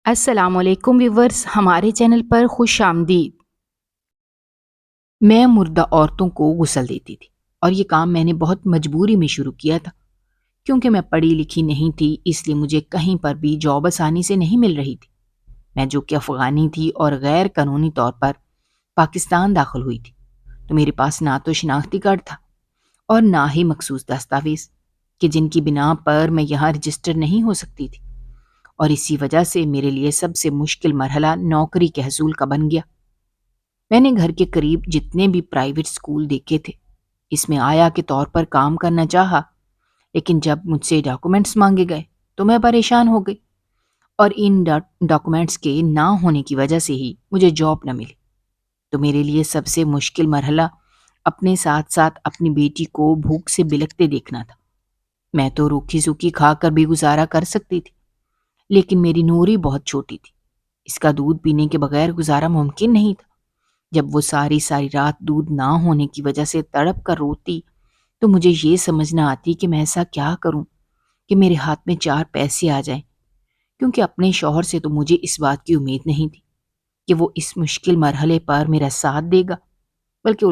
السلام علیکم ویورز، ہمارے چینل پر خوش آمدید۔ میں مردہ عورتوں کو غسل دیتی تھی اور یہ کام میں نے بہت مجبوری میں شروع کیا تھا کیونکہ میں پڑھی لکھی نہیں تھی، اس لیے مجھے کہیں پر بھی جاب آسانی سے نہیں مل رہی تھی۔ میں جو کہ افغانی تھی اور غیر قانونی طور پر پاکستان داخل ہوئی تھی، تو میرے پاس نہ تو شناختی کارڈ تھا اور نہ ہی مخصوص دستاویز کہ جن کی بنا پر میں یہاں رجسٹر نہیں ہو سکتی تھی، اور اسی وجہ سے میرے لیے سب سے مشکل مرحلہ نوکری کے حصول کا بن گیا۔ میں نے گھر کے قریب جتنے بھی پرائیویٹ سکول دیکھے تھے، اس میں آیا کے طور پر کام کرنا چاہا، لیکن جب مجھ سے ڈاکومنٹس مانگے گئے تو میں پریشان ہو گئی، اور ان ڈاکومنٹس کے نہ ہونے کی وجہ سے ہی مجھے جاب نہ ملی۔ تو میرے لیے سب سے مشکل مرحلہ اپنے ساتھ ساتھ اپنی بیٹی کو بھوک سے بلکتے دیکھنا تھا۔ میں تو روکھی سوکھی کھا کر بھی گزارا کر سکتی تھی، لیکن میری نوری بہت چھوٹی تھی، اس کا دودھ پینے کے بغیر گزارا ممکن نہیں تھا۔ جب وہ ساری رات دودھ نہ ہونے کی وجہ سے تڑپ کر روتی تو مجھے یہ سمجھ نہ آتی کہ میں ایسا کیا کروں کہ میرے ہاتھ میں 4 پیسے آ جائیں، کیونکہ اپنے شوہر سے تو مجھے اس بات کی امید نہیں تھی کہ وہ اس مشکل مرحلے پر میرا ساتھ دے گا، بلکہ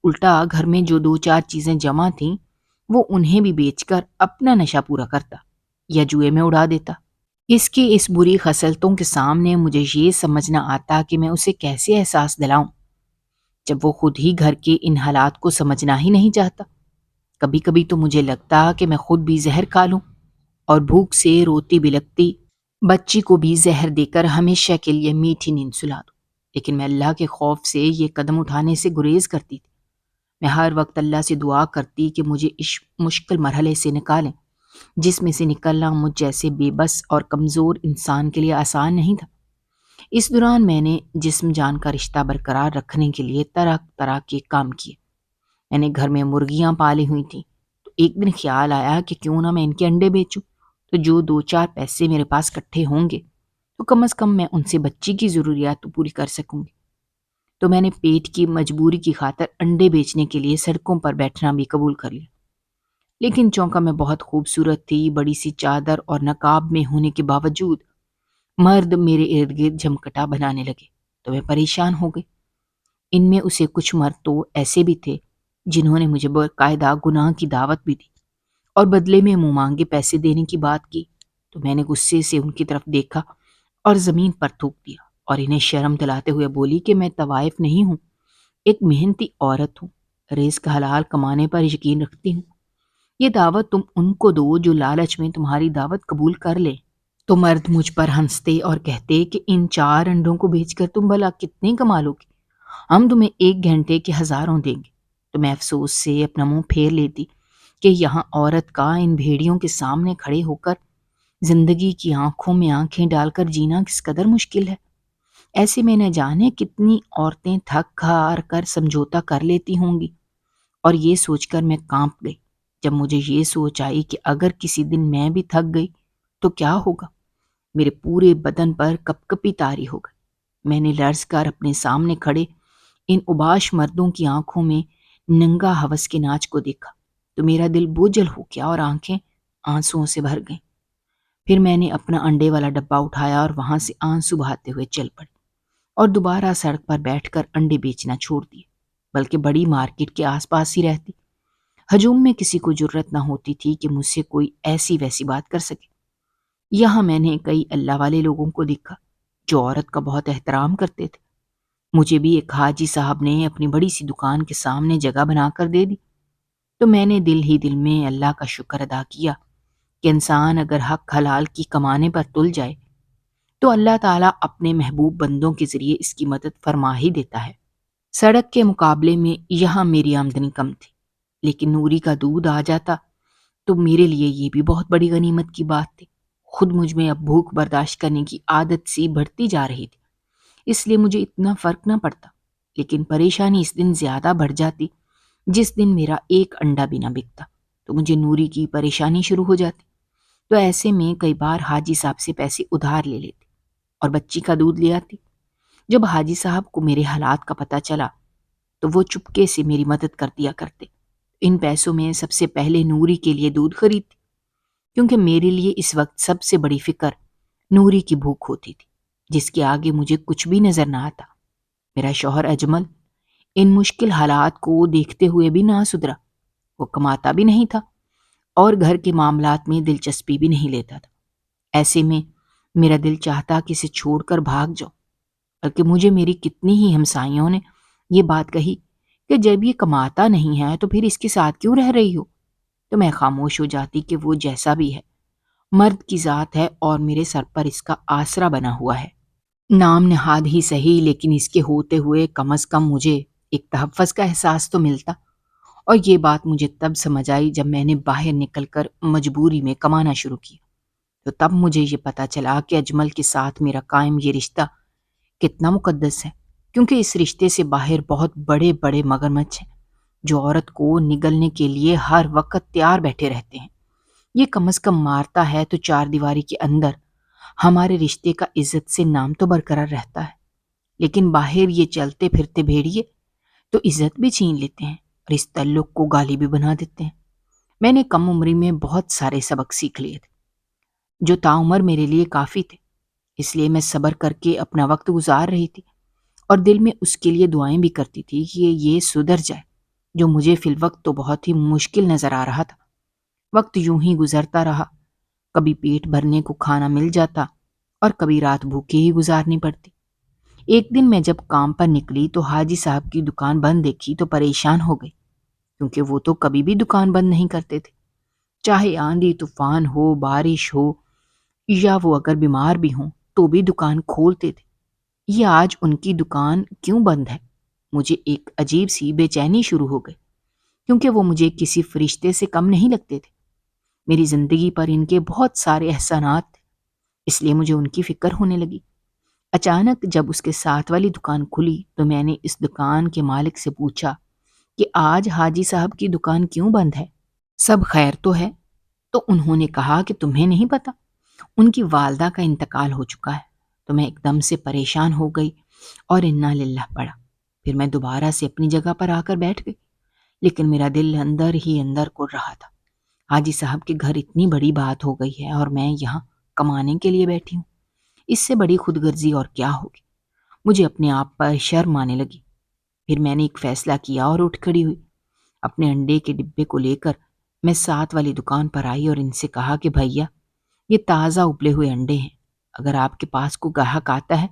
الٹا گھر میں جو 2-4 چیزیں جمع تھیں وہ انہیں بھی بیچ کر اپنا نشہ پورا کرتا یا جوئے میں اڑا دیتا۔ اس کی اس بری خصلتوں کے سامنے مجھے یہ سمجھنا آتا کہ میں اسے کیسے احساس دلاؤں جب وہ خود ہی گھر کے ان حالات کو سمجھنا ہی نہیں چاہتا۔ کبھی کبھی تو مجھے لگتا کہ میں خود بھی زہر کھا لوں اور بھوک سے روتی بلکتی بچی کو بھی زہر دے کر ہمیشہ کے لیے میٹھی نیند سلا دوں، لیکن میں اللہ کے خوف سے یہ قدم اٹھانے سے گریز کرتی تھی۔ میں ہر وقت اللہ سے دعا کرتی کہ مجھے اس مشکل مرحلے سے نکالیں، جس میں سے نکلنا مجھ جیسے بے بس اور کمزور انسان کے لیے آسان نہیں تھا۔ اس دوران میں نے جسم جان کا رشتہ برقرار رکھنے کے لیے طرح طرح کے کام کیے۔ میں نے گھر میں مرغیاں پالی ہوئی تھیں، تو ایک دن خیال آیا کہ کیوں نہ میں ان کے انڈے بیچوں، تو جو 2-4 پیسے میرے پاس اکٹھے ہوں گے تو کم از کم میں ان سے بچی کی ضروریات تو پوری کر سکوں گی۔ تو میں نے پیٹ کی مجبوری کی خاطر انڈے بیچنے کے لیے سڑکوں پر بیٹھنا بھی قبول کر لیا۔ لیکن چونکہ میں بہت خوبصورت تھی، بڑی سی چادر اور نقاب میں ہونے کے باوجود مرد میرے ارد گرد جھمکٹا بنانے لگے تو میں پریشان ہو گئی۔ ان میں اسے کچھ مرد تو ایسے بھی تھے جنہوں نے مجھے باقاعدہ گناہ کی دعوت بھی دی اور بدلے میں منہ مانگے پیسے دینے کی بات کی، تو میں نے غصے سے ان کی طرف دیکھا اور زمین پر تھوک دیا اور انہیں شرم دلاتے ہوئے بولی کہ میں طوائف نہیں ہوں، ایک محنتی عورت ہوں، رزق حلال کمانے پر یقین رکھتی ہوں۔ یہ دعوت تم ان کو دو جو لالچ میں تمہاری دعوت قبول کر لے۔ تو مرد مجھ پر ہنستے اور کہتے کہ ان 4 انڈوں کو بیچ کر تم بھلا کتنے کما لو گی، ہم تمہیں 1 گھنٹے کے 1000 دیں گے۔ تو میں افسوس سے اپنا منہ پھیر لیتی کہ یہاں عورت کا ان بھیڑیوں کے سامنے کھڑے ہو کر زندگی کی آنکھوں میں آنکھیں ڈال کر جینا کس قدر مشکل ہے۔ ایسے میں نہ جانے کتنی عورتیں تھک ہار کر سمجھوتا کر لیتی ہوں گی، اور یہ سوچ کر میں کانپ گئی جب مجھے یہ سوچ آئی کہ اگر کسی دن میں بھی تھک گئی تو کیا ہوگا۔ میرے پورے بدن پر کپ کپی طاری ہو گئی۔ میں نے لرز کر اپنے سامنے کھڑے ان اوباش مردوں کی آنکھوں میں ننگا ہوس کے ناچ کو دیکھا تو میرا دل بوجھل ہو گیا اور آنکھیں آنسوؤں سے بھر گئیں۔ پھر میں نے اپنا انڈے والا ڈبہ اٹھایا اور وہاں سے آنسو بہاتے ہوئے چل پڑی اور دوبارہ سڑک پر بیٹھ کر انڈے بیچنا چھوڑ دیے، بلکہ بڑی مارکیٹ کے آس پاس ہی رہتی۔ ہجوم میں کسی کو جرت نہ ہوتی تھی کہ مجھ سے کوئی ایسی ویسی بات کر سکے۔ یہاں میں نے کئی اللہ والے لوگوں کو دیکھا جو عورت کا بہت احترام کرتے تھے۔ مجھے بھی ایک حاجی صاحب نے اپنی بڑی سی دکان کے سامنے جگہ بنا کر دے دی، تو میں نے دل ہی دل میں اللہ کا شکر ادا کیا کہ انسان اگر حق حلال کی کمانے پر تل جائے تو اللہ تعالیٰ اپنے محبوب بندوں کے ذریعے اس کی مدد فرما ہی دیتا ہے۔ سڑک کے مقابلے میں یہاں میری آمدنی کم تھی، لیکن نوری کا دودھ آ جاتا تو میرے لیے یہ بھی بہت بڑی غنیمت کی بات تھی۔ خود مجھ میں اب بھوک برداشت کرنے کی عادت سی بڑھتی جا رہی تھی، اس لیے مجھے اتنا فرق نہ پڑتا، لیکن پریشانی اس دن زیادہ بڑھ جاتی جس دن میرا ایک انڈا بھی نہ بکتا تو مجھے نوری کی پریشانی شروع ہو جاتی۔ تو ایسے میں کئی بار حاجی صاحب سے پیسے ادھار لے لیتی اور بچی کا دودھ لے آتی۔ جب حاجی صاحب کو میرے حالات کا پتہ چلا تو وہ چپکے سے میری مدد کر دیا کرتے۔ ان پیسوں میں سب سے پہلے نوری کے لیے دودھ خریدتی، کیونکہ میرے لیے اس وقت سب سے بڑی فکر نوری کی بھوک ہوتی تھی۔ جس کے آگے مجھے کچھ بھی نظر نہ آتا۔ میرا شوہر اجمل ان مشکل حالات کو دیکھتے ہوئے بھی نہ سدھرا۔ وہ کماتا بھی نہیں تھا اور گھر کے معاملات میں دلچسپی بھی نہیں لیتا تھا۔ ایسے میں میرا دل چاہتا کہ اسے چھوڑ کر بھاگ جاؤ، بلکہ مجھے میری کتنی ہی ہمسائیوں نے یہ بات کہی کہ جب یہ کماتا نہیں ہے تو پھر اس کے ساتھ کیوں رہ رہی ہو؟ تو میں خاموش ہو جاتی کہ وہ جیسا بھی ہے مرد کی ذات ہے اور میرے سر پر اس کا آسرا بنا ہوا ہے۔ نام نہاد ہی صحیح، لیکن اس کے ہوتے ہوئے کم از کم مجھے ایک تحفظ کا احساس تو ملتا۔ اور یہ بات مجھے تب سمجھ آئی جب میں نے باہر نکل کر مجبوری میں کمانا شروع کیا۔ تو تب مجھے یہ پتا چلا کہ اجمل کے ساتھ میرا قائم یہ رشتہ کتنا مقدس ہے، کیونکہ اس رشتے سے باہر بہت بڑے بڑے مگرمچھ ہیں جو عورت کو نگلنے کے لیے ہر وقت تیار بیٹھے رہتے ہیں۔ یہ کم از کم مارتا ہے تو چار دیواری کے اندر ہمارے رشتے کا عزت سے نام تو برقرار رہتا ہے، لیکن باہر یہ چلتے پھرتے بھیڑیے تو عزت بھی چھین لیتے ہیں اور اس تعلق کو گالی بھی بنا دیتے ہیں۔ میں نے کم عمری میں بہت سارے سبق سیکھ لیے تھے جو تاعمر میرے لیے کافی تھے، اس لیے میں صبر کر کے اپنا وقت گزار رہی تھی اور دل میں اس کے لیے دعائیں بھی کرتی تھی کہ یہ سدھر جائے، جو مجھے فی الوقت تو بہت ہی مشکل نظر آ رہا تھا۔ وقت یوں ہی گزرتا رہا، کبھی پیٹ بھرنے کو کھانا مل جاتا اور کبھی رات بھوکے ہی گزارنی پڑتی۔ ایک دن میں جب کام پر نکلی تو حاجی صاحب کی دکان بند دیکھی تو پریشان ہو گئی، کیونکہ وہ تو کبھی بھی دکان بند نہیں کرتے تھے، چاہے آندھی طوفان ہو، بارش ہو، یا وہ اگر بیمار بھی ہوں تو بھی دکان کھولتے تھے۔ یہ آج ان کی دکان کیوں بند ہے؟ مجھے ایک عجیب سی بے چینی شروع ہو گئی، کیونکہ وہ مجھے کسی فرشتے سے کم نہیں لگتے تھے۔ میری زندگی پر ان کے بہت سارے احسانات تھے، اس لیے مجھے ان کی فکر ہونے لگی۔ اچانک جب اس کے ساتھ والی دکان کھلی تو میں نے اس دکان کے مالک سے پوچھا کہ آج حاجی صاحب کی دکان کیوں بند ہے؟ سب خیر تو ہے؟ تو انہوں نے کہا کہ تمہیں نہیں پتا، ان کی والدہ کا انتقال ہو چکا ہے۔ تو میں ایک دم سے پریشان ہو گئی اور انا للہ پڑا۔ پھر میں دوبارہ سے اپنی جگہ پر آ کر بیٹھ گئی، لیکن میرا دل اندر ہی اندر کڑ رہا تھا۔ حاجی صاحب کے گھر اتنی بڑی بات ہو گئی ہے اور میں یہاں کمانے کے لیے بیٹھی ہوں، اس سے بڑی خود غرضی اور کیا ہوگی؟ مجھے اپنے آپ پر شرم آنے لگی۔ پھر میں نے ایک فیصلہ کیا اور اٹھ کھڑی ہوئی۔ اپنے انڈے کے ڈبے کو لے کر میں ساتھ والی دکان پر آئی اور ان سے کہا کہ بھیا، یہ تازہ ابلے ہوئے انڈے ہیں، اگر آپ کے پاس کوئی گاہک آتا ہے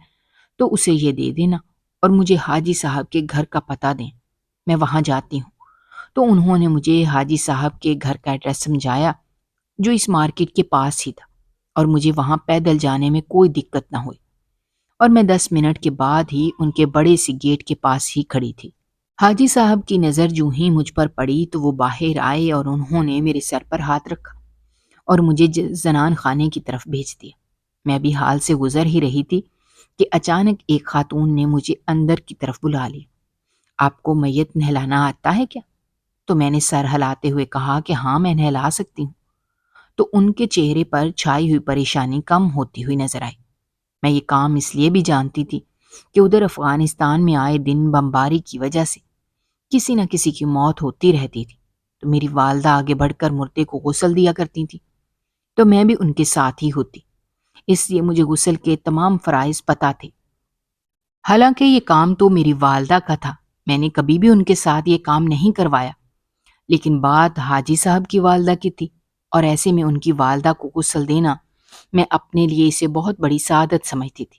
تو اسے یہ دے دینا اور مجھے حاجی صاحب کے گھر کا پتہ دیں، میں وہاں جاتی ہوں۔ تو انہوں نے مجھے حاجی صاحب کے گھر کا ایڈریس سمجھایا، جو اس مارکیٹ کے پاس ہی تھا، اور مجھے وہاں پیدل جانے میں کوئی دقت نہ ہوئی، اور میں 10 منٹ کے بعد ہی ان کے بڑے سی گیٹ کے پاس ہی کھڑی تھی۔ حاجی صاحب کی نظر جو ہی مجھ پر پڑی تو وہ باہر آئے اور انہوں نے میرے سر پر ہاتھ رکھا اور مجھے زنان خانے کی طرف بھیج دیا۔ میں بھی حال سے گزر ہی رہی تھی کہ اچانک ایک خاتون نے مجھے اندر کی طرف بلا لیا۔ آپ کو میت نہلانا آتا ہے کیا؟ تو میں نے سر ہلاتے ہوئے کہا کہ ہاں، میں نہلا سکتی ہوں۔ تو ان کے چہرے پر چھائی ہوئی پریشانی کم ہوتی ہوئی نظر آئی۔ میں یہ کام اس لیے بھی جانتی تھی کہ ادھر افغانستان میں آئے دن بمباری کی وجہ سے کسی نہ کسی کی موت ہوتی رہتی تھی، تو میری والدہ آگے بڑھ کر مردے کو غسل دیا کرتی تھی، تو میں بھی ان کے ساتھ ہی ہوتی، اس لیے مجھے غسل کے تمام فرائض پتہ تھے۔ حالانکہ یہ کام تو میری والدہ کا تھا، میں نے کبھی بھی ان کے ساتھ یہ کام نہیں کروایا، لیکن بات حاجی صاحب کی والدہ کی تھی، اور ایسے میں ان کی والدہ کو غسل دینا میں اپنے لیے اسے بہت بڑی سعادت سمجھتی تھی۔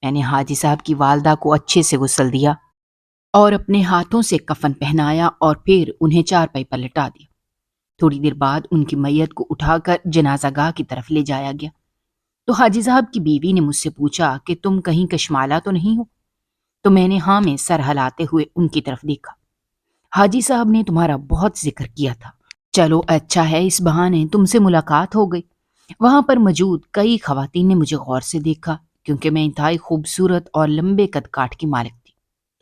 میں نے حاجی صاحب کی والدہ کو اچھے سے غسل دیا اور اپنے ہاتھوں سے کفن پہنایا اور پھر انہیں چارپائی پر لٹا دیا۔ تھوڑی دیر بعد ان کی میت کو اٹھا کر جنازہ گاہ کی طرف لے جایا گیا۔ تو حاجی صاحب کی بیوی نے مجھ سے پوچھا کہ تم کہیں کشمالہ تو نہیں ہو؟ تو میں نے ہاں میں سر ہلاتے ہوئے ان کی طرف دیکھا۔ حاجی صاحب نے تمہارا بہت ذکر کیا تھا، چلو اچھا ہے، اس بہانے تم سے ملاقات ہو گئی۔ وہاں پر موجود کئی خواتین نے مجھے غور سے دیکھا، کیونکہ میں انتہائی خوبصورت اور لمبے قد کاٹ کی مالک تھی،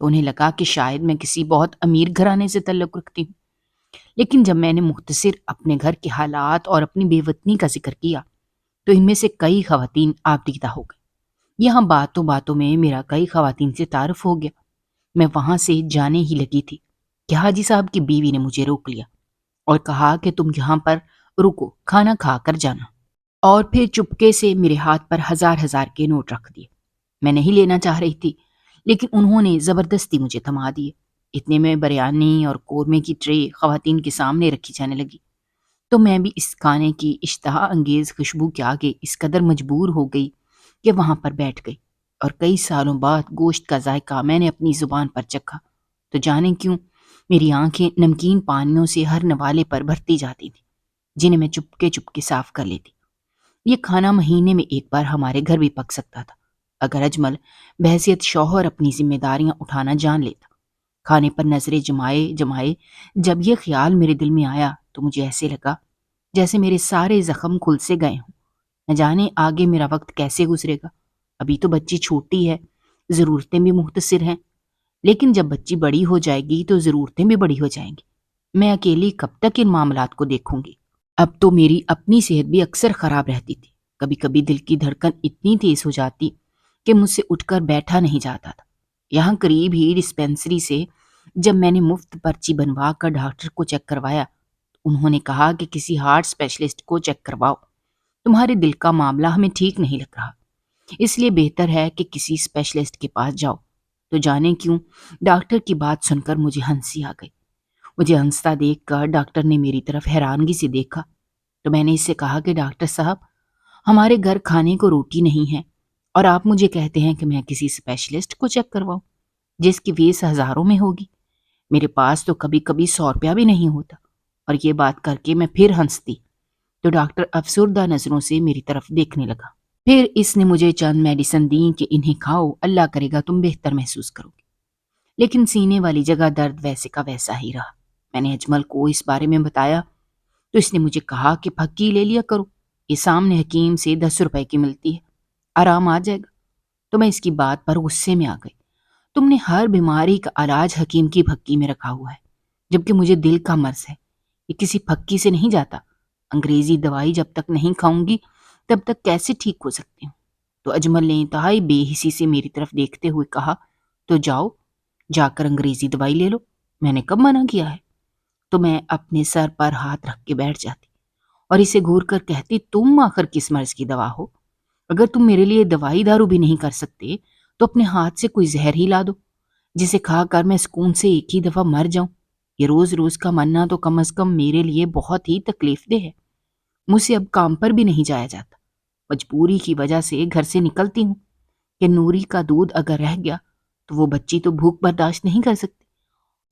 تو انہیں لگا کہ شاید میں کسی بہت امیر گھرانے سے تعلق رکھتی ہوں۔ لیکن جب میں نے مختصر اپنے گھر کے حالات اور اپنی بے وطنی کا ذکر کیا تو ان میں سے کئی خواتین آبدیدہ ہو گئی۔ یہاں باتوں باتوں میں میرا کئی خواتین سے تعارف ہو گیا۔ میں وہاں سے جانے ہی لگی تھی کہ حاجی صاحب کی بیوی نے مجھے روک لیا اور کہا کہ تم یہاں پر رکو، کھانا کھا کر جانا، اور پھر چپکے سے میرے ہاتھ پر ہزار ہزار کے نوٹ رکھ دیے۔ میں نہیں لینا چاہ رہی تھی، لیکن انہوں نے زبردستی مجھے تھما دیے۔ اتنے میں بریانی اور قورمے کی ٹرے خواتین کے سامنے رکھی جانے لگی، تو میں بھی اس کھانے کی اشتہا انگیز خوشبو کے آگے اس قدر مجبور ہو گئی کہ وہاں پر بیٹھ گئی، اور کئی سالوں بعد گوشت کا ذائقہ میں نے اپنی زبان پر چکھا تو جانے کیوں میری آنکھیں نمکین پانیوں سے ہر نوالے پر بھرتی جاتی تھیں، جنہیں میں چپ کے صاف کر لیتی۔ یہ کھانا مہینے میں ایک بار ہمارے گھر بھی پک سکتا تھا، اگر اجمل بحیثیت شوہر اپنی ذمہ داریاں اٹھانا جان لیتا۔ کھانے پر نظریں جمائے جمائے جب یہ خیال میرے دل میں آیا تو مجھے ایسے لگا جیسے میرے سارے زخم کھل سے گئے ہوں۔ نہ جانے آگے میرا وقت کیسے گزرے گا۔ ابھی تو بچی چھوٹی ہے، ضرورتیں بھی مختصر ہیں، لیکن جب بچی بڑی ہو جائے گی تو ضرورتیں بھی بڑی ہو جائیں گی۔ میں اکیلی کب تک ان معاملات کو دیکھوں گی؟ اب تو میری اپنی صحت بھی اکثر خراب رہتی تھی۔ کبھی کبھی دل کی دھڑکن اتنی تیز ہو جاتی کہ مجھ سے اٹھ کر بیٹھا نہیں جاتا تھا۔ یہاں قریب ہی ڈسپینسری سے جب میں نے مفت پرچی بنوا کر ڈاکٹر کو چیک کروایا، انہوں نے کہا کہ کسی ہارٹ اسپیشلسٹ کو چیک کرواؤ، تمہارے دل کا معاملہ ہمیں ٹھیک نہیں لگ رہا، اس لیے بہتر ہے کہ کسی اسپیشلسٹ کے پاس جاؤ۔ تو جانے کیوں ڈاکٹر کی بات سن کر مجھے ہنسی آ گئی۔ مجھے ہنستا دیکھ کر ڈاکٹر نے میری طرف حیرانگی سے دیکھا تو میں نے اس سے کہا کہ ڈاکٹر صاحب، ہمارے گھر کھانے کو روٹی نہیں ہے، اور آپ مجھے کہتے ہیں کہ میں کسی اسپیشلسٹ کو چیک کرواؤں جس کی فیس ہزاروں میں ہوگی۔ میرے پاس تو کبھی کبھی 100 روپیہ بھی نہیں ہوتا۔ اور یہ بات کر کے میں پھر ہنستی تو ڈاکٹر افسردہ نظروں سے میری طرف دیکھنے لگا۔ پھر اس نے مجھے چند میڈیسن دیں کہ انہیں کھاؤ، اللہ کرے گا تم بہتر محسوس کرو گے۔ لیکن سینے والی جگہ درد ویسے کا ویسا ہی رہا۔ میں نے اجمل کو اس بارے میں بتایا تو اس نے مجھے کہا کہ پھکی لے لیا کرو، یہ سامنے حکیم سے 10 روپے کی ملتی ہے، آرام آ جائے گا۔ تو میں اس کی بات پر غصے میں آ گئی۔ تم نے ہر بیماری کا علاج حکیم کی پھکی میں رکھا ہوا ہے، جبکہ مجھے دل کا مرض ہے، یہ کسی پھکی سے نہیں جاتا۔ انگریزی دوائی جب تک نہیں کھاؤں گی تب تک کیسے ٹھیک ہو سکتی ہوں؟ تو اجمل نے انتہائی بے حسی سے میری طرف دیکھتے ہوئے کہا، تو جاؤ، جا کر انگریزی دوائی لے لو، میں نے کب منع کیا ہے؟ تو میں اپنے سر پر ہاتھ رکھ کے بیٹھ جاتی اور اسے گھور کر کہتی، تم آخر کس مرض کی دوا ہو؟ اگر تم میرے لیے دوائی دارو بھی نہیں کر سکتے تو اپنے ہاتھ سے کوئی زہر ہی لا دو جسے کھا کر میں سکون سے ایک ہی دفعہ مر جاؤں۔ یہ روز روز کا مرنا تو کم از کم میرے لیے بہت ہی تکلیف دہ ہے۔ مجھ سے اب کام پر بھی نہیں جایا جاتا، مجبوری کی وجہ سے گھر سے نکلتی ہوں کہ نوری کا دودھ اگر رہ گیا تو وہ بچی تو بھوک برداشت نہیں کر سکتی،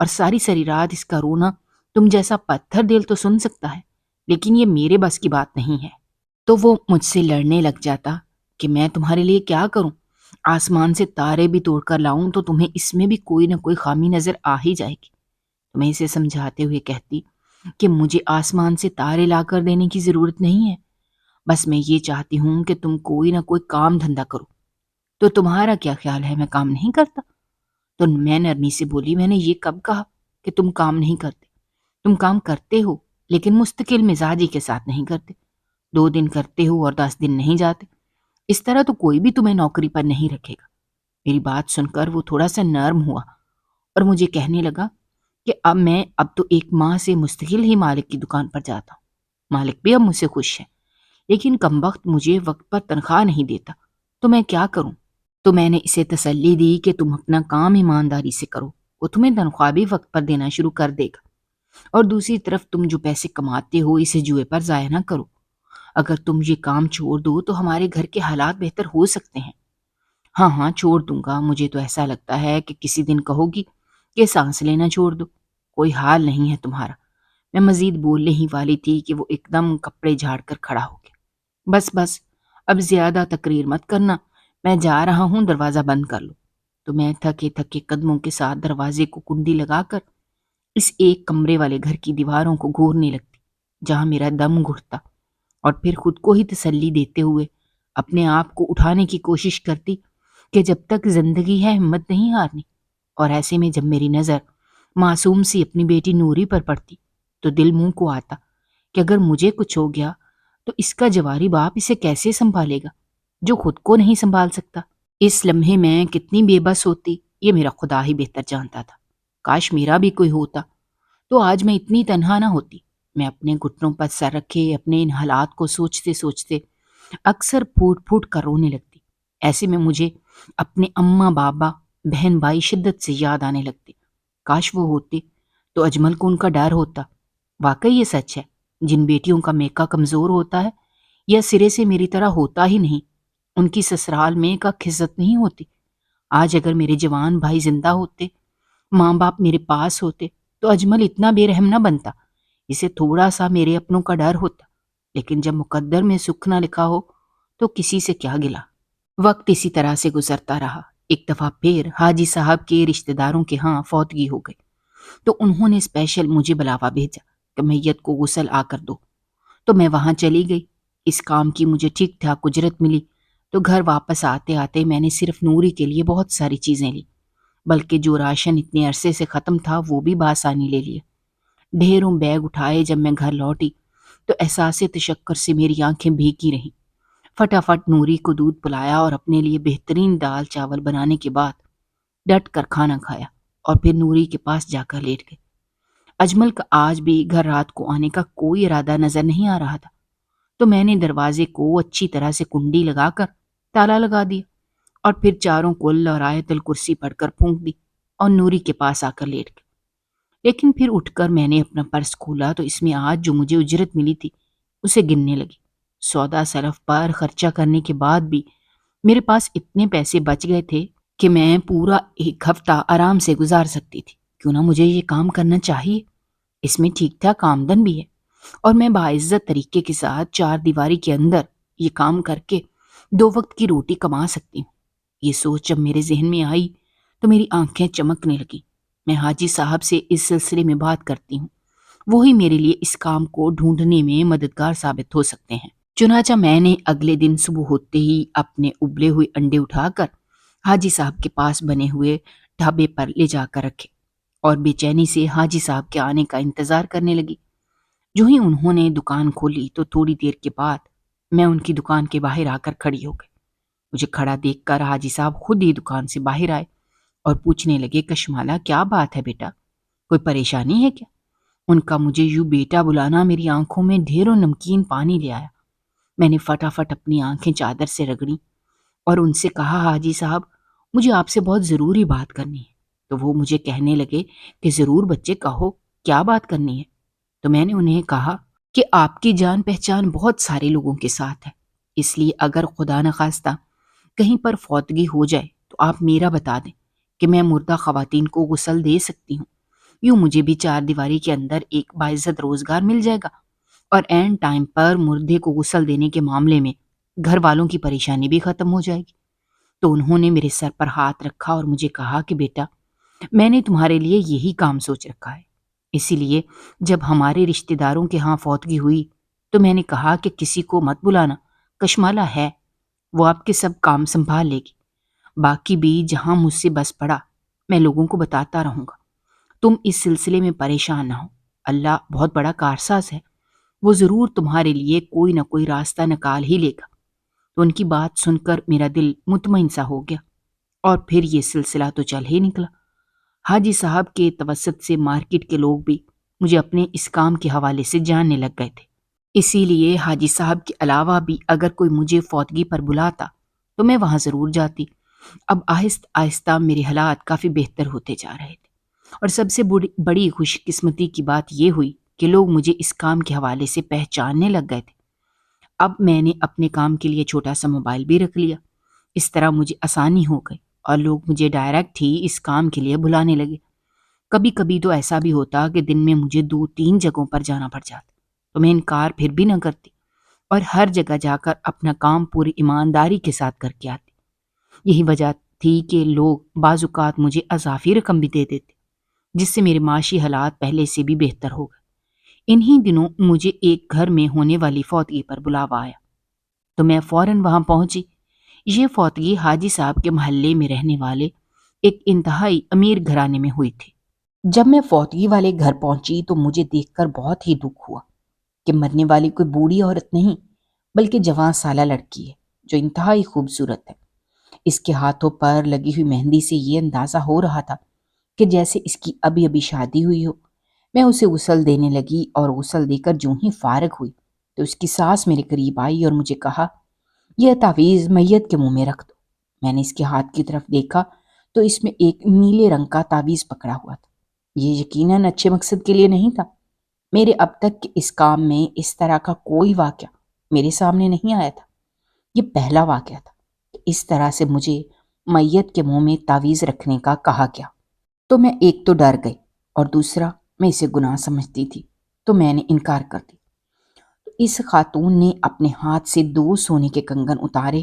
اور ساری ساری رات اس کا رونا تم جیسا پتھر دل تو سن سکتا ہے، لیکن یہ میرے بس کی بات نہیں ہے۔ تو وہ مجھ سے لڑنے لگ جاتا کہ میں تمہارے لیے کیا کروں، آسمان سے تارے بھی توڑ کر لاؤں تو تمہیں اس میں بھی کوئی نہ کوئی خامی نظر آ ہی جائے گی۔ تو میں اسے سمجھاتے ہوئے کہتی کہ مجھے آسمان سے تارے لا کر دینے کی ضرورت نہیں ہے، بس میں یہ چاہتی ہوں کہ تم کوئی نہ کوئی کام دھندا کرو۔ تو تمہارا کیا خیال ہے، میں کام نہیں کرتا؟ تو میں نرمی سے بولی، میں نے یہ کب کہا کہ تم کام نہیں کرتے؟ تم کام کرتے ہو لیکن مستقل مزاجی کے ساتھ نہیں کرتے، 2 دن کرتے ہو اور 10 دن نہیں جاتے، اس طرح تو کوئی بھی تمہیں نوکری پر نہیں رکھے گا۔ میری بات سن کر وہ تھوڑا سا نرم ہوا اور مجھے کہنے لگا کہ اب تو 1 ماہ سے مستقل ہی مالک کی دکان پر جاتا ہوں، مالک بھی اب مجھ سے خوش ہے، لیکن کمبخت مجھے وقت پر تنخواہ نہیں دیتا، تو میں کیا کروں؟ تو میں نے اسے تسلی دی کہ تم اپنا کام ایمانداری سے کرو، وہ تمہیں تنخواہ بھی وقت پر دینا شروع کر دے گا، اور دوسری طرف تم جو پیسے کماتے ہو اسے جوئے پر ضائع نہ کرو۔ اگر تم یہ کام چھوڑ دو تو ہمارے گھر کے حالات بہتر ہو سکتے ہیں۔ ہاں ہاں چھوڑ دوں گا، مجھے تو ایسا لگتا ہے کہ کسی دن کہو گی کہ سانس لینا چھوڑ دو، کوئی حال نہیں ہے تمہارا۔ میں مزید بولنے ہی والی تھی کہ وہ ایک دم کپڑے جھاڑ کر کھڑا ہو گیا۔ بس بس، اب زیادہ تقریر مت کرنا، میں جا رہا ہوں، دروازہ بند کر لو۔ تو میں تھکے تھکے قدموں کے ساتھ دروازے کو کنڈی لگا کر اس ایک کمرے والے گھر کی دیواروں کو گھورنے لگتی جہاں میرا دم گھٹتا، اور پھر خود کو ہی تسلی دیتے ہوئے اپنے آپ کو اٹھانے کی کوشش کرتی کہ جب تک زندگی ہے ہمت نہیں ہارنی۔ اور ایسے میں جب میری نظر معصوم سی اپنی بیٹی نوری پر پڑتی تو دل منہ کو آتا کہ اگر مجھے کچھ ہو گیا تو اس کا جواری باپ اسے کیسے سنبھالے گا جو خود کو نہیں سنبھال سکتا۔ اس لمحے میں کتنی بے بس ہوتی یہ میرا خدا ہی بہتر جانتا تھا۔ کاش میرا بھی کوئی ہوتا تو آج میں اتنی تنہا نہ ہوتی۔ میں اپنے گھٹنوں پر سر رکھے اپنے ان حالات کو سوچتے سوچتے اکثر پھوٹ پھوٹ کر رونے لگتی ایسے میں مجھے اپنے اماں بابا بہن بھائی شدت سے یاد آنے لگتے۔ کاش وہ ہوتے تو اجمل کو ان کا ڈر ہوتا۔ واقعی یہ سچ ہے، جن بیٹیوں کا میکا کمزور ہوتا ہے یا سرے سے میری طرح ہوتا ہی نہیں، ان کی سسرال میں کا خزت نہیں ہوتی۔ آج اگر میرے جوان بھائی زندہ ہوتے، ماں باپ میرے پاس ہوتے، تو اجمل اتنا بے رحم نہ بنتا، اسے تھوڑا سا میرے اپنوں کا ڈر ہوتا۔ لیکن جب مقدر میں سکھ نہ لکھا ہو تو کسی سے کیا گلا۔ وقت اسی طرح سے گزرتا رہا۔ ایک دفعہ پھر حاجی صاحب کے رشتہ داروں کے ہاں فوتگی ہو گئی، تو انہوں نے اسپیشل مجھے بلاوا بھیجا کہ میت کو غسل آ کر دو۔ تو میں وہاں چلی گئی۔ اس کام کی مجھے ٹھیک ٹھاک اجرت ملی، تو گھر واپس آتے آتے میں نے صرف نوری کے لیے بہت ساری چیزیں لی، بلکہ جو راشن اتنے عرصے سے ختم تھا وہ بھی بآسانی لے لیا۔ ڈھیروں بیگ اٹھائے جب میں گھر لوٹی تو احساس تشکر سے میری آنکھیں بھیگی رہیں۔ فٹافٹ نوری کو دودھ پلایا اور اپنے لیے بہترین دال چاول بنانے کے بعد ڈٹ کر کھانا کھایا اور پھر نوری کے پاس جا کر لیٹ گئی۔ اجمل کا آج بھی گھر رات کو آنے کا کوئی ارادہ نظر نہیں آ رہا تھا، تو میں نے دروازے کو اچھی طرح سے کنڈی لگا کر تالا لگا دیا اور پھر چاروں کل اور آیت الکرسی پڑھ کر پھونک دی اور نوری کے پاس آ کر لیٹ گئی۔ لیکن پھر اٹھ کر میں نے اپنا پرس کھولا تو اس میں آج جو مجھے اجرت ملی تھی اسے گننے لگی۔ سودا سلف پر خرچہ کرنے کے بعد بھی میرے پاس اتنے پیسے بچ گئے تھے کہ میں پورا ایک ہفتہ آرام سے گزار سکتی تھی۔ کیوں نہ مجھے یہ کام کرنا چاہیے، اس میں ٹھیک ٹھاک آمدن بھی ہے اور میں باعزت طریقے کے ساتھ چار دیواری کے اندر یہ کام کر کے 2 وقت کی روٹی کما سکتی ہوں۔ یہ سوچ جب میرے ذہن میں آئی تو میری آنکھیں چمکنے لگی۔ میں حاجی صاحب سے اس سلسلے میں بات کرتی ہوں، وہی میرے لیے اس کام کو ڈھونڈنے میں مددگار ثابت ہو سکتے ہیں۔ چنانچہ میں نے اگلے دن صبح ہوتے ہی اپنے ابلے ہوئے انڈے اٹھا کر حاجی صاحب کے پاس بنے ہوئے ڈھابے پر لے جا کر رکھے اور بے چینی سے حاجی صاحب کے آنے کا انتظار کرنے لگی۔ جو ہی انہوں نے دکان کھولی تو تھوڑی دیر کے بعد میں ان کی دکان کے باہر آ کر کھڑی ہو گئی۔ مجھے کھڑا دیکھ کر حاجی صاحب خود ہی دکان سے باہر آئے اور پوچھنے لگے، کشمالہ کیا بات ہے بیٹا، کوئی پریشانی ہے کیا؟ ان کا مجھے یوں بیٹا بلانا میری آنکھوں میں ڈھیروں نمکین پانی لے آیا۔ میں نے فٹافٹ اپنی آنکھیں چادر سے رگڑی اور ان سے کہا، حاجی صاحب مجھے آپ سے بہت ضروری بات کرنی ہے۔ تو وہ مجھے کہنے لگے کہ ضرور بچے کہو، کیا بات کرنی ہے؟ تو میں نے انہیں کہا کہ آپ کی جان پہچان بہت سارے لوگوں کے ساتھ ہے، اس لیے اگر خدا نخواستہ کہیں پر فوتگی ہو جائے تو آپ میرا بتا دیں کہ میں مردہ خواتین کو غسل دے سکتی ہوں۔ یوں مجھے بھی چار دیواری کے اندر ایک باعزت روزگار مل جائے گا اور عین ٹائم پر مردے کو غسل دینے کے معاملے میں گھر والوں کی پریشانی بھی ختم ہو جائے گی۔ تو انہوں نے میرے سر پر ہاتھ رکھا اور مجھے کہا کہ بیٹا میں نے تمہارے لیے یہی کام سوچ رکھا ہے، اسی لیے جب ہمارے رشتہ داروں کے ہاں فوتگی ہوئی تو میں نے کہا کہ کسی کو مت بلانا، کشمالہ ہے، وہ آپ کے سب کام سنبھال لے گی، باقی بھی جہاں مجھ سے بس پڑا میں لوگوں کو بتاتا رہوں گا۔ تم اس سلسلے میں پریشان نہ ہو، اللہ بہت بڑا کارساز ہے، وہ ضرور تمہارے لیے کوئی نہ کوئی راستہ نکال ہی لے گا۔ تو ان کی بات سن کر میرا دل مطمئن سا ہو گیا اور پھر یہ سلسلہ تو چل ہی نکلا۔ حاجی صاحب کے توسط سے مارکیٹ کے لوگ بھی مجھے اپنے اس کام کے حوالے سے جاننے لگ گئے تھے، اسی لیے حاجی صاحب کے علاوہ بھی اگر کوئی مجھے فوتگی پر بلاتا تو میں وہاں ضرور جاتی۔ اب آہستہ آہستہ میرے حالات کافی بہتر ہوتے جا رہے تھے اور سب سے بڑی خوش قسمتی کی بات یہ ہوئی کہ لوگ مجھے اس کام کے حوالے سے پہچاننے لگ گئے تھے۔ اب میں نے اپنے کام کے لیے چھوٹا سا موبائل بھی رکھ لیا، اس طرح مجھے آسانی ہو گئی اور لوگ مجھے ڈائریکٹ ہی اس کام کے لیے بلانے لگے۔ کبھی کبھی تو ایسا بھی ہوتا کہ دن میں مجھے 2-3 جگہوں پر جانا پڑ جاتا، تو میں انکار پھر بھی نہ کرتی اور ہر جگہ جا کر اپنا کام پوری ایمانداری کے ساتھ کر کے آتی۔ یہی وجہ تھی کہ لوگ بعض اوقات مجھے اضافی رقم بھی دے دیتے، جس سے میرے معاشی حالات پہلے سے بھی بہتر ہو گئے۔ انہی دنوں مجھے ایک گھر میں ہونے والی فوتگی پر بلاوا آیا تو میں فوراً وہاں پہنچی۔ یہ فوتگی حاجی صاحب کے محلے میں رہنے والے ایک انتہائی امیر گھرانے میں ہوئی تھی۔ جب میں فوتگی والے گھر پہنچی تو مجھے دیکھ کر بہت ہی دکھ ہوا کہ مرنے والی کوئی بوڑھی عورت نہیں بلکہ جوان سالہ لڑکی ہے جو انتہائی خوبصورت ہے۔ اس کے ہاتھوں پر لگی ہوئی مہندی سے یہ اندازہ ہو رہا تھا کہ جیسے اس کی ابھی ابھی شادی ہوئی ہو۔ میں اسے غسل دینے لگی اور غسل دے کر جوں ہی فارغ ہوئی تو اس کی ساس میرے قریب آئی اور مجھے کہا، یہ تعویذ میت کے منہ میں رکھ دو۔ میں نے اس کے ہاتھ کی طرف دیکھا تو اس میں ایک نیلے رنگ کا تعویذ پکڑا ہوا تھا۔ یہ یقیناً اچھے مقصد کے لیے نہیں تھا۔ میرے اب تک کے اس کام میں اس طرح کا کوئی واقعہ میرے سامنے نہیں آیا تھا۔ یہ پہلا واقعہ تھا کہ اس طرح سے مجھے میت کے منہ میں تعویذ رکھنے کا کہا گیا۔ تو میں ایک تو ڈر گئی اور دوسرا میں اسے گناہ سمجھتی تھی، تو میں نے انکار کر دی۔ اس خاتون نے اپنے ہاتھ سے 2 سونے کے کنگن اتارے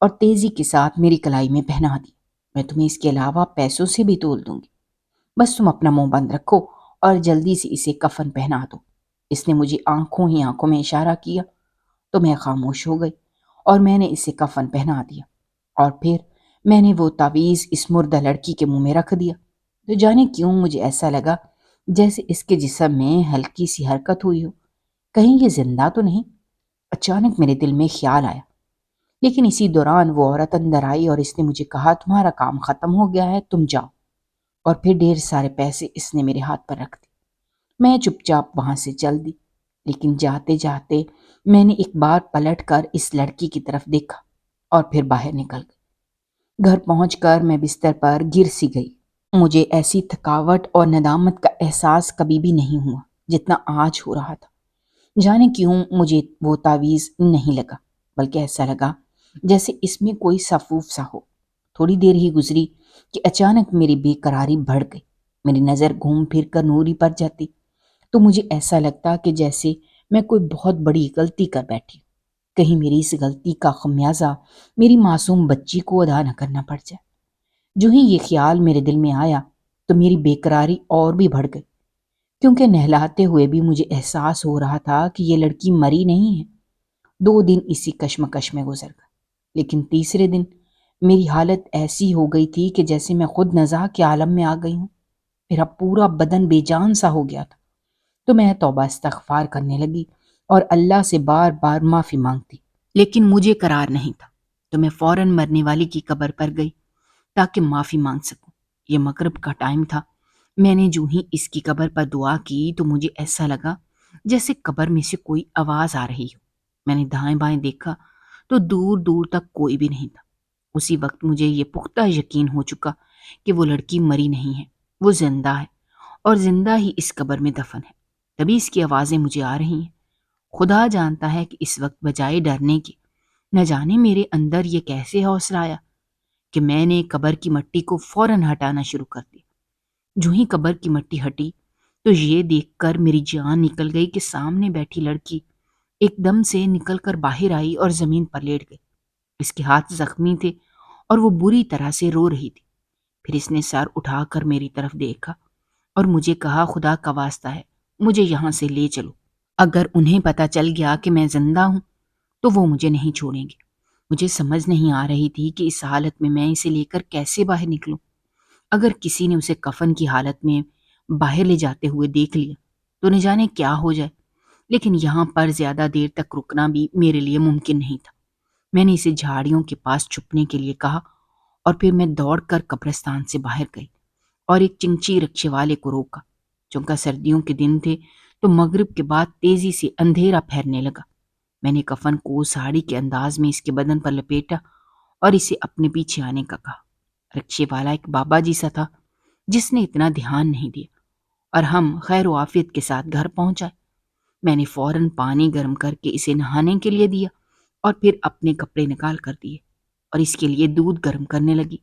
اور تیزی کے ساتھ میری کلائی میں پہنا دی۔ میں تمہیں اس کے علاوہ پیسوں سے بھی تول دوں گی، بس تم اپنا منہ بند رکھو اور جلدی سے اسے کفن پہنا دو۔ اس نے مجھے آنکھوں ہی آنکھوں میں اشارہ کیا تو میں خاموش ہو گئی اور میں نے اسے کفن پہنا دیا، اور پھر میں نے وہ تعویذ اس مردہ لڑکی کے منہ میں رکھ دیا۔ تو جانے کیوں مجھے ایسا لگا جیسے اس کے جسم میں ہلکی سی حرکت ہوئی ہو، کہیں یہ زندہ تو نہیں۔ اچانک میرے دل میں خیال آیا، لیکن اسی دوران وہ عورت اندر آئی اور اس نے مجھے کہا، تمہارا کام ختم ہو گیا ہے، تم جاؤ۔ اور پھر ڈھیر سارے پیسے اس نے میرے ہاتھ پر رکھ دی۔ میں چپ چاپ وہاں سے چل دی، لیکن جاتے جاتے میں نے ایک بار پلٹ کر اس لڑکی کی طرف دیکھا اور پھر باہر نکل گئی۔ گھر پہنچ کر میں بستر پر گر سی گئی۔ مجھے ایسی تھکاوٹ اور ندامت کا احساس کبھی بھی نہیں ہوا جتنا آج ہو رہا تھا۔ جانے کیوں مجھے وہ تعویذ نہیں لگا، بلکہ ایسا لگا جیسے اس میں کوئی سفوف سا ہو۔ تھوڑی دیر ہی گزری کہ اچانک میری بے قراری بڑھ گئی۔ میری نظر گھوم پھر کر نوری پر جاتی تو مجھے ایسا لگتا کہ جیسے میں کوئی بہت بڑی غلطی کر بیٹھی، کہیں میری اس غلطی کا خمیازہ میری معصوم بچی کو ادا نہ کرنا پڑ جائے۔ جو ہی یہ خیال میرے دل میں آیا تو میری بے قراری اور بھی بڑھ گئی، کیونکہ نہلاتے ہوئے بھی مجھے احساس ہو رہا تھا کہ یہ لڑکی مری نہیں ہے۔ 2 دن اسی کشمکش میں گزر گئے، لیکن تیسرے دن میری حالت ایسی ہو گئی تھی کہ جیسے میں خود نزاع کے عالم میں آ گئی ہوں۔ میرا پورا بدن بے جان سا ہو گیا تھا، تو میں توبہ استغفار کرنے لگی اور اللہ سے بار بار معافی مانگتی، لیکن مجھے قرار نہیں تھا۔ تو میں فوراً مرنے والی کی قبر پر گئی تاکہ معافی مانگ سکوں۔ یہ مغرب کا ٹائم تھا۔ میں نے جو ہی اس کی قبر پر دعا کی تو مجھے ایسا لگا جیسے قبر میں سے کوئی آواز آ رہی ہو۔ میں نے دائیں بائیں دیکھا تو دور دور تک کوئی بھی نہیں تھا۔ اسی وقت مجھے یہ پختہ یقین ہو چکا کہ وہ لڑکی مری نہیں ہے، وہ زندہ ہے اور زندہ ہی اس قبر میں دفن ہے۔ تبھی اس کی آوازیں مجھے آ رہی ہیں۔ خدا جانتا ہے کہ اس وقت بجائے ڈرنے کے، نہ جانے میرے اندر یہ کیسے حوصلہ آیا کہ میں نے قبر کی مٹی کو فوراً ہٹانا شروع کر دیا۔ جو ہی قبر کی مٹی ہٹی تو یہ دیکھ کر میری جان نکل گئی کہ سامنے بیٹھی لڑکی ایک دم سے نکل کر باہر آئی اور زمین پر لیٹ گئی۔ اس کے ہاتھ زخمی تھے اور وہ بری طرح سے رو رہی تھی۔ پھر اس نے سر اٹھا کر میری طرف دیکھا اور مجھے کہا، خدا کا واسطہ ہے مجھے یہاں سے لے چلو۔ اگر انہیں پتہ چل گیا کہ میں زندہ ہوں تو وہ مجھے نہیں چھوڑیں گے۔ مجھے سمجھ نہیں آ رہی تھی کہ اس حالت میں اسے لے کر کیسے باہر نکلوں۔ اگر کسی نے اسے کفن کی حالت میں باہر لے جاتے ہوئے دیکھ لیا تو نہ جانے کیا ہو جائے، لیکن یہاں پر زیادہ دیر تک رکنا بھی میرے لیے ممکن نہیں تھا۔ میں نے اسے جھاڑیوں کے پاس چھپنے کے لیے کہا اور پھر میں دوڑ کر قبرستان سے باہر گئی اور ایک چنچی رکشے والے کو روکا۔ چونکہ سردیوں کے دن تھے تو مغرب کے بعد تیزی سے اندھیرا پھیرنے لگا۔ میں نے کفن کو ساڑی کے انداز میں اس کے بدن پر لپیٹا اور اسے اپنے پیچھے آنے کا کہا۔ رکشے والا ایک بابا جی سا تھا جس نے اتنا دھیان نہیں دیا اور ہم خیر و عافیت کے ساتھ گھر پہنچائے۔ میں نے فوراً پانی گرم کر کے اسے نہانے کے لیے دیا اور پھر اپنے کپڑے نکال کر دیے اور اس کے لیے دودھ گرم کرنے لگی۔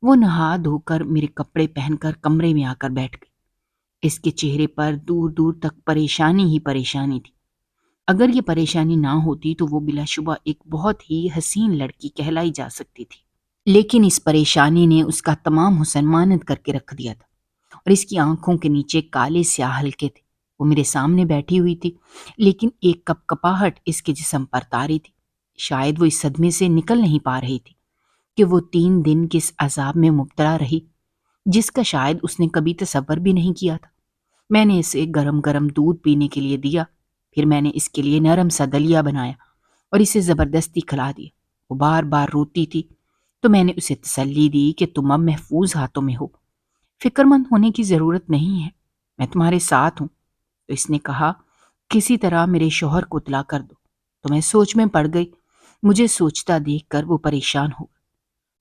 وہ نہا دھو کر میرے کپڑے پہن کر کمرے میں آ کر بیٹھ گئی۔ اس کے چہرے پر دور دور تک پریشانی ہی پریشانی تھی۔ اگر یہ پریشانی نہ ہوتی تو وہ بلا شبہ ایک بہت ہی حسین لڑکی کہلائی جا سکتی تھی، لیکن اس پریشانی نے اس کا تمام حسن ماند کر کے رکھ دیا تھا، اور اس کی آنکھوں کے نیچے کالے سیاہ حلقے تھے۔ وہ میرے سامنے بیٹھی ہوئی تھی، لیکن ایک کپ کپاہٹ اس کے جسم پر طاری تھی۔ شاید وہ اس صدمے سے نکل نہیں پا رہی تھی کہ وہ 3 دن کس عذاب میں مبتلا رہی جس کا شاید اس نے کبھی تصور بھی نہیں کیا تھا۔ میں نے اسے گرم گرم دودھ پینے کے لیے دیا، پھر میں نے اس کے لیے نرم سا دلیا بنایا اور اسے زبردستی کھلا دیا۔ وہ بار بار روتی تھی تو میں نے اسے تسلی دی کہ تم اب محفوظ ہاتھوں میں ہو، فکر مند ہونے کی ضرورت نہیں ہے، میں تمہارے ساتھ ہوں۔ تو اس نے کہا، کسی طرح میرے شوہر کو اطلاع کر دو۔ تو میں سوچ میں پڑ گئی۔ مجھے سوچتا دیکھ کر وہ پریشان ہو گئی۔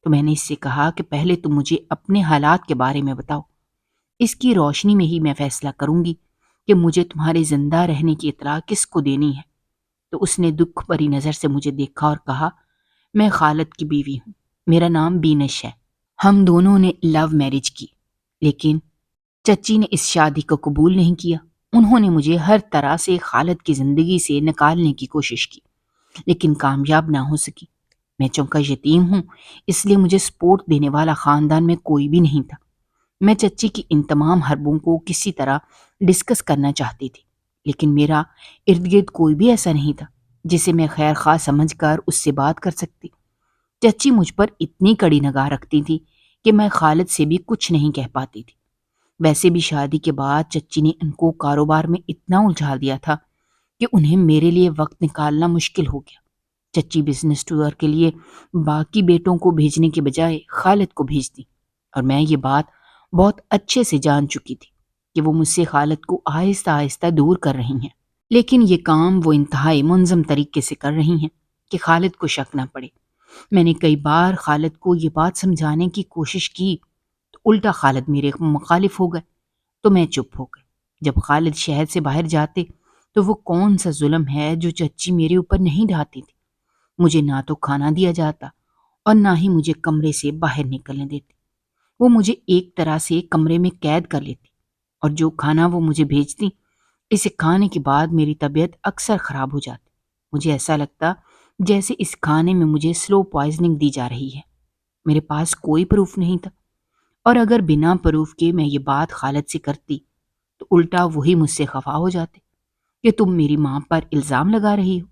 تو میں نے اس سے کہا کہ پہلے تم مجھے اپنے حالات کے بارے میں بتاؤ، اس کی روشنی میں ہی میں فیصلہ کروں گی کہ مجھے تمہارے زندہ رہنے کی اطلاع کس کو دینی ہے۔ تو اس نے دکھ بھری نظر سے مجھے دیکھا اور کہا، میں خالد کی بیوی ہوں، میرا نام بینش ہے، ہم دونوں نے لو میرج کی، لیکن چچی نے اس شادی کو قبول نہیں کیا۔ انہوں نے مجھے ہر طرح سے خالد کی زندگی سے نکالنے کی کوشش کی، لیکن کامیاب نہ ہو سکی۔ میں چونکہ یتیم ہوں، اس لیے مجھے سپورٹ دینے والا خاندان میں کوئی بھی نہیں تھا۔ میں چچی کی ان تمام حربوں کو کسی طرح ڈسکس کرنا چاہتی تھی، لیکن میرا ارد گرد کوئی بھی ایسا نہیں تھا جسے میں خیر خواہ سمجھ کر اس سے بات کر سکتی۔ چچی مجھ پر اتنی کڑی نگاہ رکھتی تھی کہ میں خالد سے بھی کچھ نہیں کہہ پاتی تھی۔ ویسے بھی شادی کے بعد چچی نے ان کو کاروبار میں اتنا الجھا دیا تھا کہ انہیں میرے لیے وقت نکالنا مشکل ہو گیا۔ چچی بزنس ٹور کے لیے باقی بیٹوں کو بھیجنے کے بجائے خالد کو بھیجتی، اور میں یہ بات بہت اچھے سے جان چکی تھی کہ وہ مجھ سے خالد کو آہستہ آہستہ دور کر رہی ہیں، لیکن یہ کام وہ انتہائی منظم طریقے سے کر رہی ہیں کہ خالد کو شک نہ پڑے۔ میں نے کئی بار خالد کو یہ بات سمجھانے کی کوشش کی تو الٹا خالد میرے مخالف ہو گئے، تو میں چپ ہو گئی۔ جب خالد شہر سے باہر جاتے تو وہ کون سا ظلم ہے جو چچی میرے اوپر نہیں ڈھاتی تھی۔ مجھے نہ تو کھانا دیا جاتا اور نہ ہی مجھے کمرے سے باہر نکلنے دیتی۔ وہ مجھے ایک طرح سے کمرے میں قید کر لیتی، اور جو کھانا وہ مجھے بھیجتی، اسے کھانے کے بعد میری طبیعت اکثر خراب ہو جاتی۔ مجھے ایسا لگتا جیسے اس کھانے میں مجھے سلو پوائزننگ دی جا رہی ہے۔ میرے پاس کوئی پروف نہیں تھا، اور اگر بنا پروف کے میں یہ بات خالد سے کرتی تو الٹا وہی مجھ سے خفا ہو جاتے کہ تم میری ماں پر الزام لگا رہی ہو۔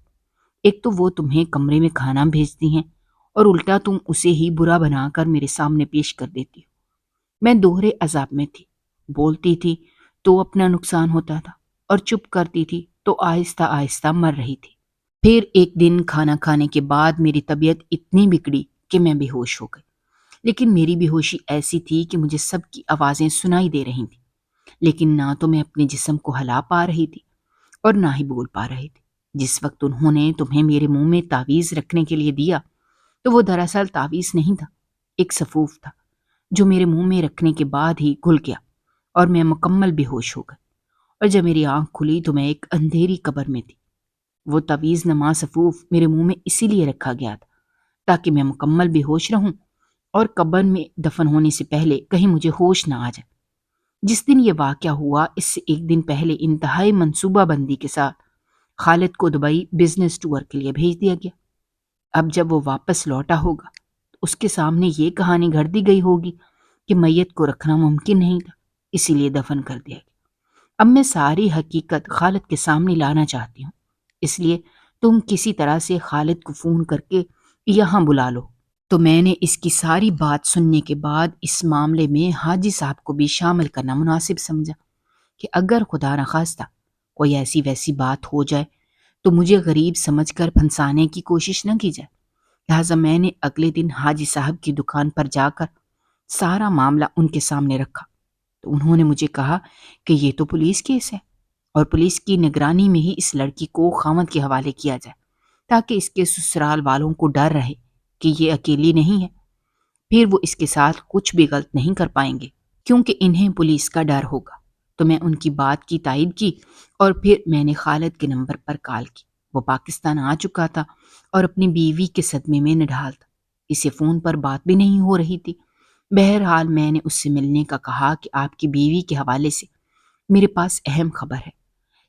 ایک تو وہ تمہیں کمرے میں کھانا بھیجتی ہیں، اور الٹا تم اسے ہی برا بنا کر میرے سامنے پیش کر دیتی ہو۔ میں دوہرے عذاب میں تھی، بولتی تھی تو اپنا نقصان ہوتا تھا، اور چپ کرتی تھی تو آہستہ آہستہ مر رہی تھی۔ پھر ایک دن کھانا کھانے کے بعد میری طبیعت اتنی بگڑی کہ میں بے ہوش ہو گئی، لیکن میری بے ہوشی ایسی تھی کہ مجھے سب کی آوازیں سنائی دے رہی تھیں، لیکن نہ تو میں اپنے جسم کو ہلا پا رہی تھی اور نہ ہی بول پا رہی تھی۔ جس وقت انہوں نے تمہیں میرے منہ میں تعویذ رکھنے کے لیے دیا تو وہ دراصل تعویذ نہیں تھا، ایک سفوف تھا جو میرے منہ میں رکھنے کے بعد ہی گھل گیا، اور میں مکمل بے ہوش ہو گئی۔ اور جب میری آنکھ کھلی تو میں ایک اندھیری قبر میں تھی۔ وہ تعویذ نما سفوف میرے منہ میں اسی لیے رکھا گیا تھا تاکہ میں مکمل بے ہوش رہوں، اور قبر میں دفن ہونے سے پہلے کہیں مجھے ہوش نہ آ جائے۔ جس دن یہ واقعہ ہوا، اس سے ایک دن پہلے انتہائی منصوبہ بندی کے ساتھ خالد کو دبئی بزنس ٹور کے لیے بھیج دیا گیا۔ اب جب وہ واپس لوٹا ہوگا تو اس کے سامنے یہ کہانی گھڑ دی گئی ہوگی کہ میت کو رکھنا ممکن نہیں تھا، اسی لیے دفن کر دیا گیا۔ اب میں ساری حقیقت خالد کے سامنے لانا چاہتی ہوں، اس لیے تم کسی طرح سے خالد کو فون کر کے یہاں بلا لو۔ تو میں نے اس کی ساری بات سننے کے بعد اس معاملے میں حاجی صاحب کو بھی شامل کرنا مناسب سمجھا کہ اگر خدا نخواستہ کوئی ایسی ویسی بات ہو جائے تو مجھے غریب سمجھ کر پھنسانے کی کوشش نہ کی جائے۔ لہٰذا میں نے اگلے دن حاجی صاحب کی دکان پر جا کر سارا معاملہ ان کے سامنے رکھا، تو انہوں نے مجھے کہا کہ یہ تو پولیس کیس ہے، اور پولیس کی نگرانی میں ہی اس لڑکی کو خاوند کے حوالے کیا جائے تاکہ اس کے سسرال والوں کو ڈر رہے کہ یہ اکیلی نہیں ہے، پھر وہ اس کے ساتھ کچھ بھی غلط نہیں کر پائیں گے کیونکہ انہیں پولیس کا ڈر ہوگا۔ تو میں ان کی بات کی تائید کی، اور پھر میں نے خالد کے نمبر پر کال کی۔ وہ پاکستان آ چکا تھا اور اپنی بیوی کے صدمے میں نڈھال تھا، اسے فون پر بات بھی نہیں ہو رہی تھی۔ بہرحال میں نے اس سے ملنے کا کہا کہ آپ کی بیوی کے حوالے سے میرے پاس اہم خبر ہے،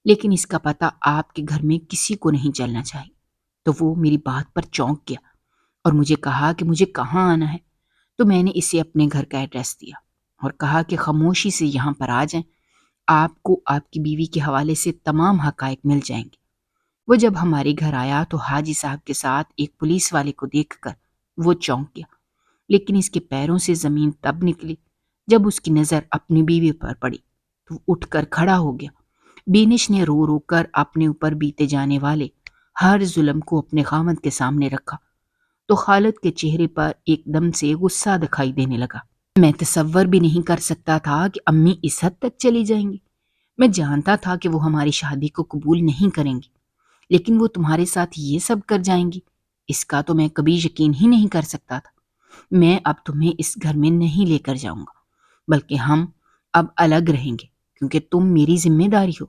لیکن اس کا پتہ آپ کے گھر میں کسی کو نہیں چلنا چاہیے۔ تو وہ میری بات پر چونک گیا اور مجھے کہا کہ مجھے کہاں آنا ہے۔ تو میں نے اسے اپنے گھر کا ایڈریس دیا اور کہا کہ خاموشی سے یہاں پر آ جائیں، آپ کو آپ کی بیوی کے حوالے سے تمام حقائق مل جائیں گے۔ وہ جب ہمارے گھر آیا تو حاجی صاحب کے ساتھ ایک پولیس والے کو دیکھ کر وہ چونک گیا، لیکن اس کے پیروں سے زمین تب نکلی جب اس کی نظر اپنی بیوی پر پڑی تو وہ اٹھ کر کھڑا ہو گیا۔ بینش نے رو رو کر اپنے اوپر بیتے جانے والے ہر ظلم کو اپنے خاوند کے سامنے رکھا، تو خالد کے چہرے پر ایک دم سے غصہ دکھائی دینے لگا۔ میں تصور بھی نہیں کر سکتا تھا کہ امی اس حد تک چلی جائیں گی۔ میں جانتا تھا کہ وہ ہماری شادی کو قبول نہیں کریں گی، لیکن وہ تمہارے ساتھ یہ سب کر جائیں گی، اس کا تو میں کبھی یقین ہی نہیں کر سکتا تھا۔ میں اب تمہیں اس گھر میں نہیں لے کر جاؤں گا، بلکہ ہم اب الگ رہیں گے کیونکہ تم میری ذمہ داری ہو۔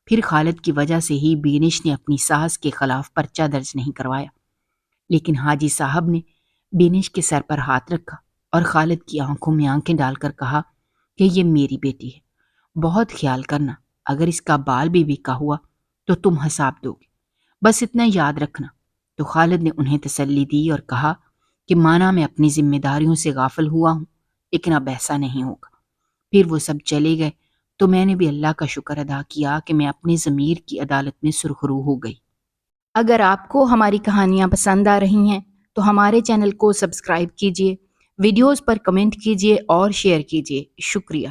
پھر خالد کی وجہ سے ہی بینش نے اپنی ساس کے خلاف پرچہ درج نہیں کروایا، لیکن حاجی صاحب نے بینش کے سر پر ہاتھ رکھا اور خالد کی آنکھوں میں آنکھیں ڈال کر کہا کہ یہ میری بیٹی ہے، بہت خیال کرنا، اگر اس کا بال بھی بکا ہوا تو تم حساب دو گے، بس اتنا یاد رکھنا۔ تو خالد نے انہیں تسلی دی اور کہا کہ مانا میں اپنی ذمہ داریوں سے غافل ہوا ہوں، لیکن اب ایسا نہیں ہوگا۔ پھر وہ سب چلے گئے تو میں نے بھی اللہ کا شکر ادا کیا کہ میں اپنی ضمیر کی عدالت میں سرخرو ہو گئی۔ اگر آپ کو ہماری کہانیاں پسند آ رہی ہیں تو ہمارے چینل کو سبسکرائب کیجیے، ویڈیوز پر کمنٹ کیجیے اور شیئر کیجیے۔ شکریہ۔